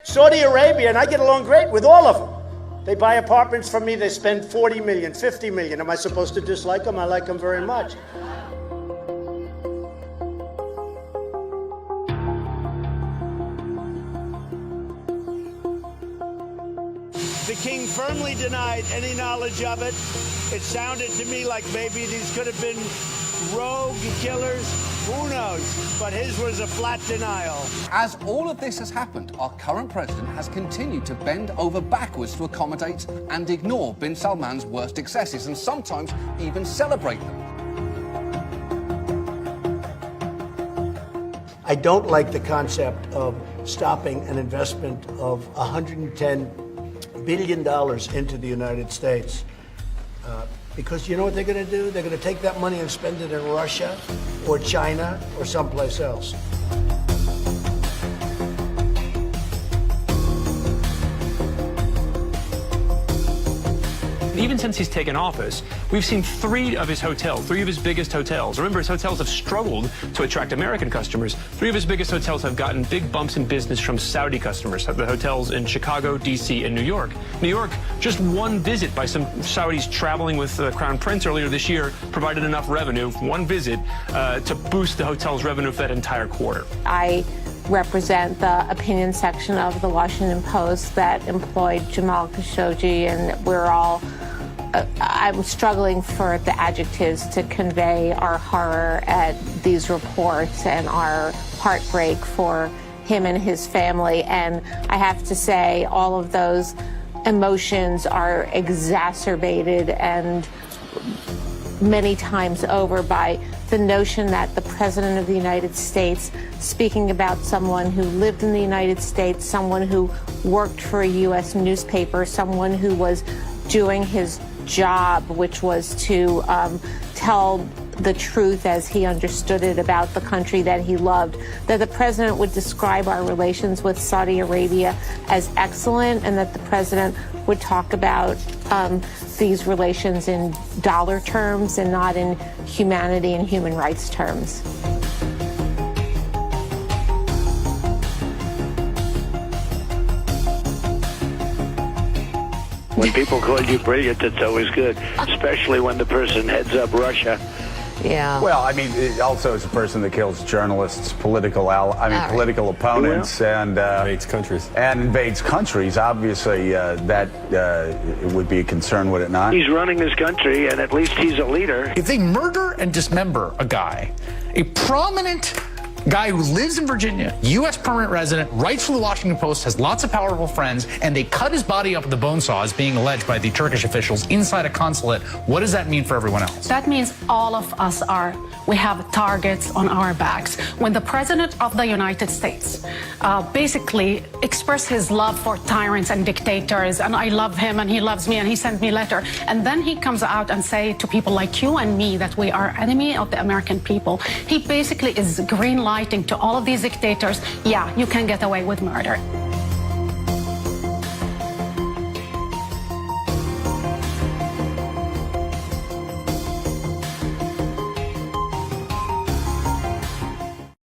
Saudi Arabia, and I get along great with all of them. They buy apartments from me, they spend 40 million, 50 million. Am I supposed to dislike them? I like them very much. The king firmly denied any knowledge of it. It sounded to me like maybe these could have been rogue killers. Who knows? But his was a flat denial. As all of this has happened, our current president has continued to bend over backwards to accommodate and ignore bin Salman's worst excesses, and sometimes even celebrate them. I don't like the concept of stopping an investment of $110 billion into the United States. Because you know what they're going to do? They're going to take that money and spend it in Russia or China or someplace else. Even since he's taken office, we've seen three of his biggest hotels. Remember, his hotels have struggled to attract American customers. Three of his biggest hotels have gotten big bumps in business from Saudi customers, the hotels in Chicago, D.C., and New York. New York, just one visit by some Saudis traveling with the Crown Prince earlier this year provided enough revenue, one visit, to boost the hotel's revenue for that entire quarter. I represent the opinion section of the Washington Post that employed Jamal Khashoggi, and we're all I'm struggling for the adjectives to convey our horror at these reports and our heartbreak for him and his family. And I have to say, all of those emotions are exacerbated and many times over by the notion that the President of the United States, speaking about someone who lived in the United States, someone who worked for a U.S. newspaper, someone who was doing his job, which was to tell the truth as he understood it about the country that he loved, that the president would describe our relations with Saudi Arabia as excellent, and that the president would talk about these relations in dollar terms and not in humanity and human rights terms. When people call you brilliant, it's always good, especially when the person heads up Russia. Yeah. Well, I mean, also as a person that kills journalists, political opponents, and invades countries. And invades countries. Obviously, that it would be a concern, would it not? He's running his country, and at least he's a leader. If they murder and dismember a guy, a prominent guy who lives in Virginia, U.S. permanent resident, writes for the Washington Post, has lots of powerful friends, and they cut his body up with a bone saw, as being alleged by the Turkish officials inside a consulate, what does that mean for everyone else? That means all of us we have targets on our backs. When the President of the United States basically expressed his love for tyrants and dictators, and I love him and he loves me and he sent me a letter, and then he comes out and say to people like you and me that we are enemy of the American people, he basically is green lighting to all of these dictators, yeah, you can get away with murder.